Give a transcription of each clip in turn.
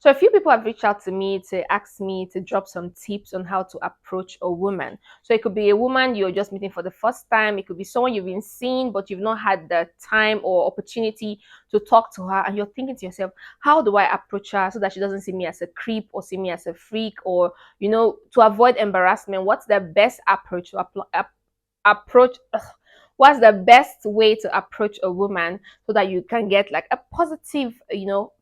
So a few people have reached out to me to ask me to drop some tips on how to approach a woman. So it could be a woman you're just meeting for the first time. It could be someone you've been seeing, but you've not had the time or opportunity to talk to her. And you're thinking to yourself, how do I approach her so that she doesn't see me as a creep or see me as a freak, or, to avoid embarrassment? What's the best approach to approach? What's the best way to approach a woman so that you can get like a positive,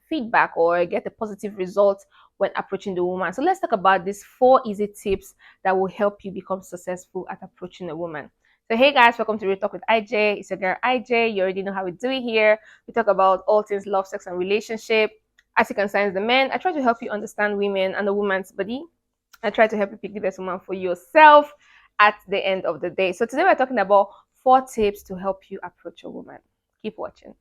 feedback, or get a positive result when approaching the woman? So let's talk about these 4 easy tips that will help you become successful at approaching a woman. So hey guys, welcome to Real Talk with IJ. It's your girl IJ. You already know how we do it here. We talk about all things love, sex, and relationship. As it concerns the men, I try to help you understand women and the woman's body. I try to help you pick the best woman for yourself at the end of the day. So today we're talking about 4 tips to help you approach a woman. Keep watching.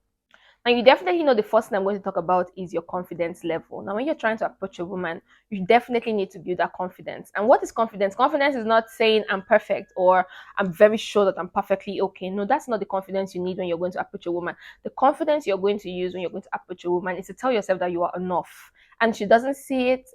And you definitely know the first thing I'm going to talk about is your confidence level. Now, when you're trying to approach a woman, you definitely need to build that confidence. And what is confidence? Confidence is not saying I'm perfect or I'm very sure that I'm perfectly okay. No, that's not the confidence you need when you're going to approach a woman. The confidence you're going to use when you're going to approach a woman is to tell yourself that you are enough. And she doesn't see it,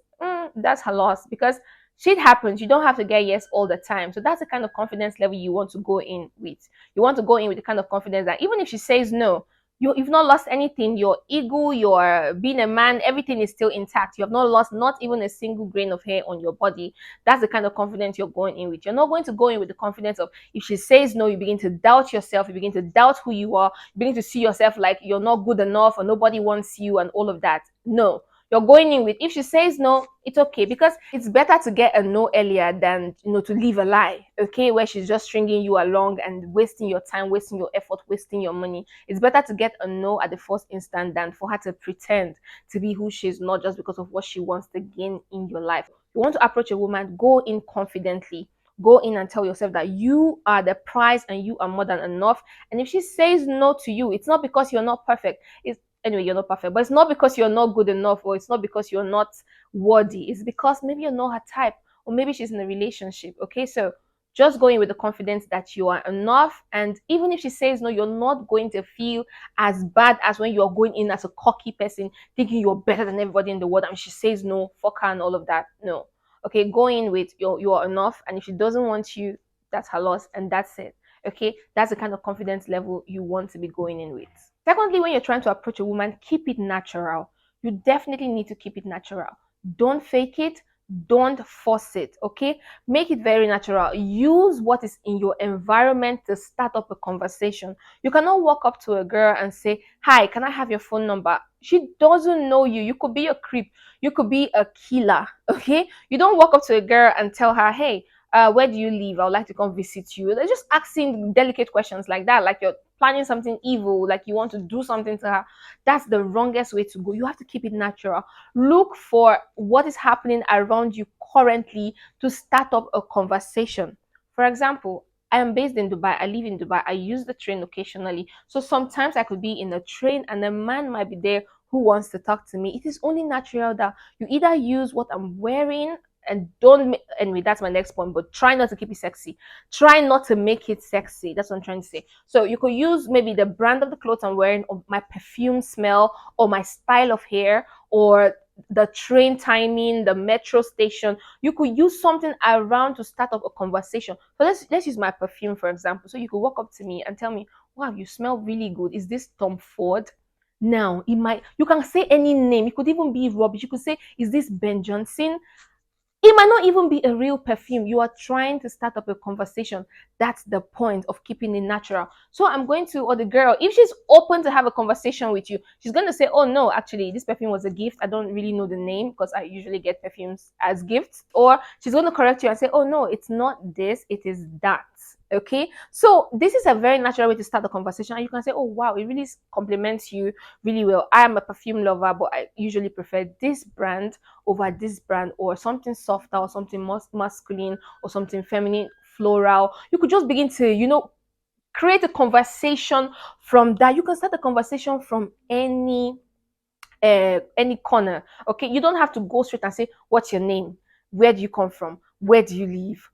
that's her loss, because shit happens. You don't have to get yes all the time. So that's the kind of confidence level you want to go in with. You want to go in with the kind of confidence that even if she says no, you've not lost anything. Your ego, your being a man, everything is still intact. You have not lost not even a single grain of hair on your body. That's the kind of confidence you're going in with. You're not going to go in with the confidence of, if she says no, you begin to doubt yourself, you begin to doubt who you are, you begin to see yourself like you're not good enough or nobody wants you and all of that. No. You're going in with, if she says no, it's okay, because it's better to get a no earlier than, to leave a lie, okay, where she's just stringing you along and wasting your time, wasting your effort, wasting your money. It's better to get a no at the first instant than for her to pretend to be who she's not just because of what she wants to gain in your life. You want to approach a woman, go in confidently. Go in and tell yourself that you are the prize and you are more than enough. And if she says no to you, it's not because you're not perfect. Anyway, you're not perfect, but it's not because you're not good enough, or it's not because you're not worthy. It's because maybe you're not her type, or maybe she's in a relationship. Okay, so just going with the confidence that you are enough. And even if she says no, you're not going to feel as bad as when you're going in as a cocky person thinking you're better than everybody in the world, and she says no, fuck her and all of that. No. Okay, go in with you are enough, and if she doesn't want you, that's her loss, and that's it. Okay, that's the kind of confidence level you want to be going in with. Secondly, when you're trying to approach a woman, keep it natural. You definitely need to keep it natural. Don't fake it. Don't force it. Okay, make it very natural. Use what is in your environment to start up a conversation. You cannot walk up to a girl and say, hi, can I have your phone number? She doesn't know you. You could be a creep, you could be a killer. Okay, you don't walk up to a girl and tell her, hey, where do you live? I would like to come visit you. They're just asking delicate questions like that, like you're planning something evil, like you want to do something to her. That's the wrongest way to go. You have to keep it natural. Look for what is happening around you currently to start up a conversation. For example, I am based in Dubai. I live in Dubai. I use the train occasionally. So sometimes I could be in a train and a man might be there who wants to talk to me. It is only natural that you either use what I'm wearing and anyway, that's my next point, but try not to keep it sexy. Try not to make it sexy. That's what I'm trying to say. So you could use maybe the brand of the clothes I'm wearing, or my perfume smell, or my style of hair, or the train timing, the metro station. You could use something around to start up a conversation. So let's use my perfume, for example. So you could walk up to me and tell me, wow, you smell really good. Is this Tom Ford? Now, you can say any name. It could even be rubbish. You could say, is this Ben Johnson? It might not even be a real perfume. You are trying to start up a conversation. That's the point of keeping it natural. So I'm going to, or the girl, if she's open to have a conversation with you, she's going to say, oh no, actually, this perfume was a gift. I don't really know the name because I usually get perfumes as gifts. Or she's going to correct you and say, oh no, it's not this, it is that. Okay, so this is a very natural way to start a conversation, and you can say, oh wow, it really compliments you really well. I am a perfume lover, but I usually prefer this brand over this brand, or something softer, or something masculine, or something feminine, floral. You could just begin to, create a conversation from that. You can start a conversation from any corner. Okay, you don't have to go straight and say, what's your name? Where do you come from? Where do you live?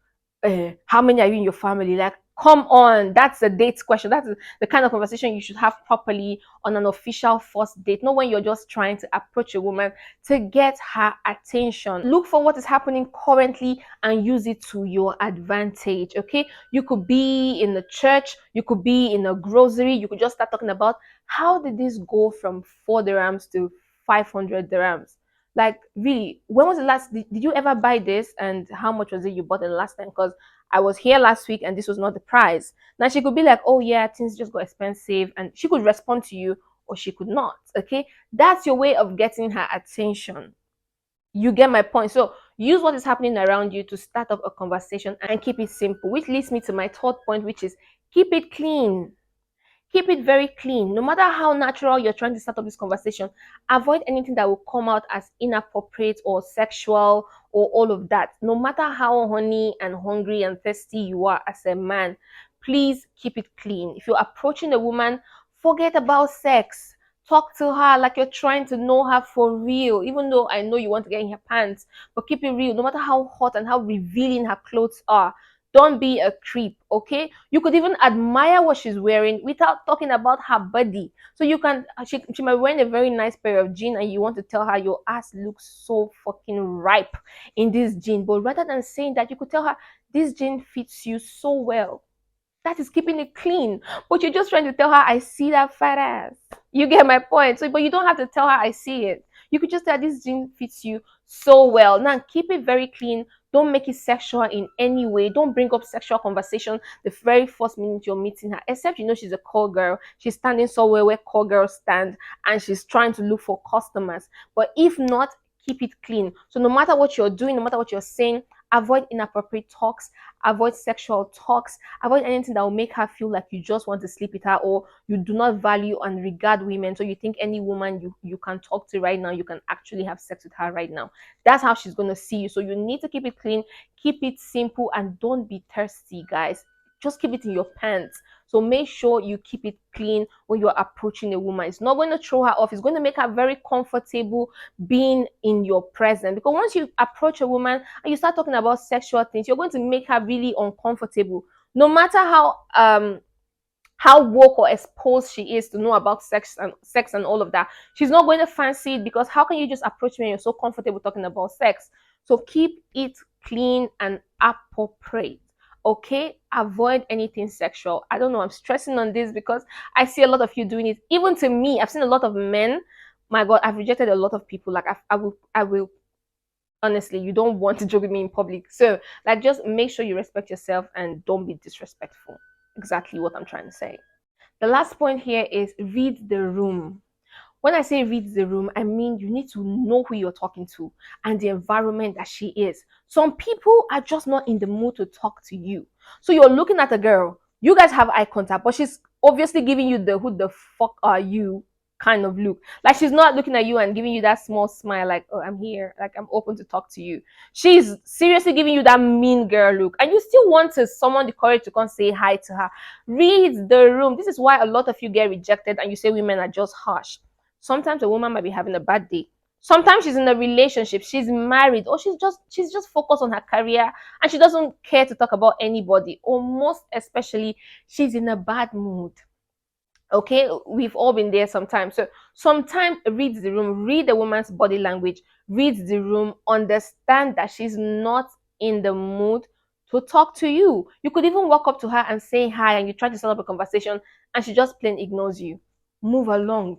How many are you in your family? Like, Come on, that's a date question. That's the kind of conversation you should have properly on an official first date, not when you're just trying to approach a woman to get her attention. Look for what is happening currently and use it to your advantage. Okay, you could be in the church, you could be in a grocery, you could just start talking about how did this go from 4 dirhams to 500 dirhams. Like, really, when was the last, did you ever buy this, and how much was it you bought it last time? Because I was here last week and this was not the price. Now she could be like, oh yeah, things just got expensive, and she could respond to you or she could not. Okay, that's your way of getting her attention. You get my point. So use what is happening around you to start up a conversation and keep it simple, which leads me to my third point, which is keep it clean. Keep it very clean. No matter how natural you're trying to start up this conversation, avoid anything that will come out as inappropriate or sexual or all of that. No matter how horny and hungry and thirsty you are as a man, please keep it clean. If you're approaching a woman, forget about sex. Talk to her like you're trying to know her for real, even though I know you want to get in her pants, but keep it real. No matter how hot and how revealing her clothes are, don't be a creep, okay? You could even admire what she's wearing without talking about her body. So you can, she might wear a very nice pair of jeans and you want to tell her your ass looks so fucking ripe in this jean. But rather than saying that, you could tell her this jean fits you so well. That is keeping it clean. But you're just trying to tell her, I see that fat ass. You get my point. So, but you don't have to tell her, I see it. You could just tell her, this jean fits you so well. Now, keep it very clean. Don't make it sexual in any way. Don't bring up sexual conversation the very first minute you're meeting her. Except you know she's a call girl. She's standing somewhere where call girls stand and she's trying to look for customers. But if not, keep it clean. So no matter what you're doing, no matter what you're saying, avoid inappropriate talks, avoid sexual talks, avoid anything that will make her feel like you just want to sleep with her or you do not value and regard women. So you think any woman you can talk to right now, you can actually have sex with her right now. That's how she's going to see you. So you need to keep it clean, keep it simple, and don't be thirsty, guys. Just keep it in your pants. So make sure you keep it clean when you're approaching a woman. It's not going to throw her off. It's going to make her very comfortable being in your presence. Because once you approach a woman and you start talking about sexual things, you're going to make her really uncomfortable. No matter how woke or exposed she is to know about sex and all of that, she's not going to fancy it, because how can you just approach me and you're so comfortable talking about sex? So keep it clean and appropriate. Okay, avoid anything sexual. I don't know, I'm stressing on this because I see a lot of you doing it. Even to me, I've seen a lot of men. My god, I've rejected a lot of people. Like I will honestly, you don't want to joke with me in public. So like, just make sure you respect yourself and don't be disrespectful. Exactly what I'm trying to say. The last point here is read the room. When I say read the room, I mean you need to know who you're talking to and the environment that she is. Some people are just not in the mood to talk to you. So you're looking at a girl, you guys have eye contact, but she's obviously giving you the who the fuck are you kind of look. Like, she's not looking at you and giving you that small smile, like, oh, I'm here, like, I'm open to talk to you. She's seriously giving you that mean girl look, and you still want to summon the courage to come say hi to her. Read the room. This is why a lot of you get rejected and you say women are just harsh. Sometimes a woman might be having a bad day. Sometimes she's in a relationship, she's married, or she's just focused on her career and she doesn't care to talk about anybody. Or most especially, she's in a bad mood. Okay, we've all been there sometimes. So sometimes read the room, read the woman's body language, read the room, understand that she's not in the mood to talk to you. You could even walk up to her and say hi, and you try to start up a conversation and she just plain ignores you. Move along.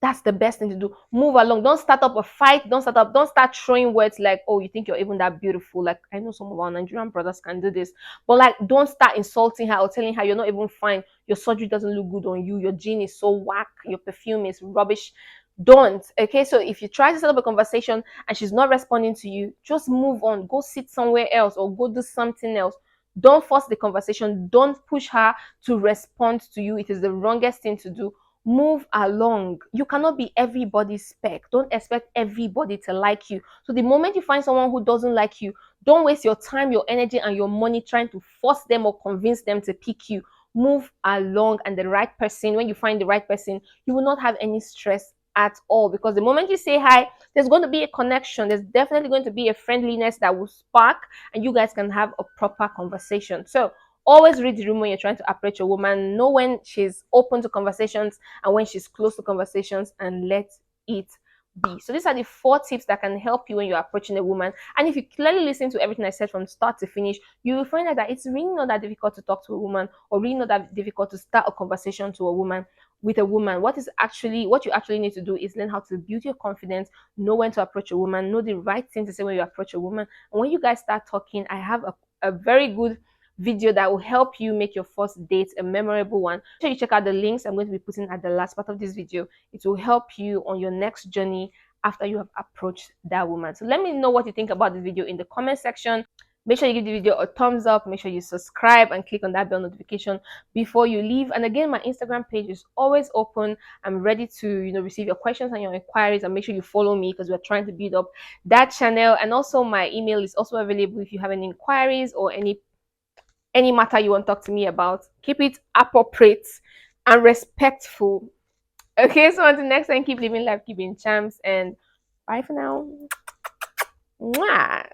That's the best thing to do. Move along. Don't start up a fight. Don't start throwing words like, oh, you think you're even that beautiful. Like, I know some of our Nigerian brothers can do this. But like, don't start insulting her or telling her you're not even fine. Your surgery doesn't look good on you. Your gene is so whack. Your perfume is rubbish. Don't. Okay. So if you try to set up a conversation and she's not responding to you, just move on. Go sit somewhere else or go do something else. Don't force the conversation. Don't push her to respond to you. It is the wrongest thing to do. Move along. You cannot be everybody's spec. Don't expect everybody to like you. So the moment you find someone who doesn't like you, don't waste your time, your energy, and your money trying to force them or convince them to pick you. Move along, and the right person, when you find the right person, you will not have any stress at all, because the moment you say hi, there's going to be a connection. There's definitely going to be a friendliness that will spark, and you guys can have a proper conversation. So Always read the room when you're trying to approach a woman. Know when she's open to conversations and when she's close to conversations, and let it be. So these are the 4 tips that can help you when you're approaching a woman. And if you clearly listen to everything I said from start to finish, you will find out that it's really not that difficult to talk to a woman, or really not that difficult to start a conversation to a woman with a woman. What you actually need to do is learn how to build your confidence, know when to approach a woman, know the right thing to say when you approach a woman. And when you guys start talking, I have a very good video that will help you make your first date a memorable one. Make sure you check out the links I'm going to be putting at the last part of this video. It will help you on your next journey after you have approached that woman. So let me know what you think about this video in the comment section. Make sure you give the video a thumbs up. Make sure you subscribe and click on that bell notification before you leave. And again, my Instagram page is always open. I'm ready to, receive your questions and your inquiries. And make sure you follow me, because we're trying to build up that channel. And also, my email is also available if you have any inquiries or any matter you want to talk to me about. Keep it appropriate and respectful. Okay, so until next time, keep living life, keep being champs, and bye for now. Mwah.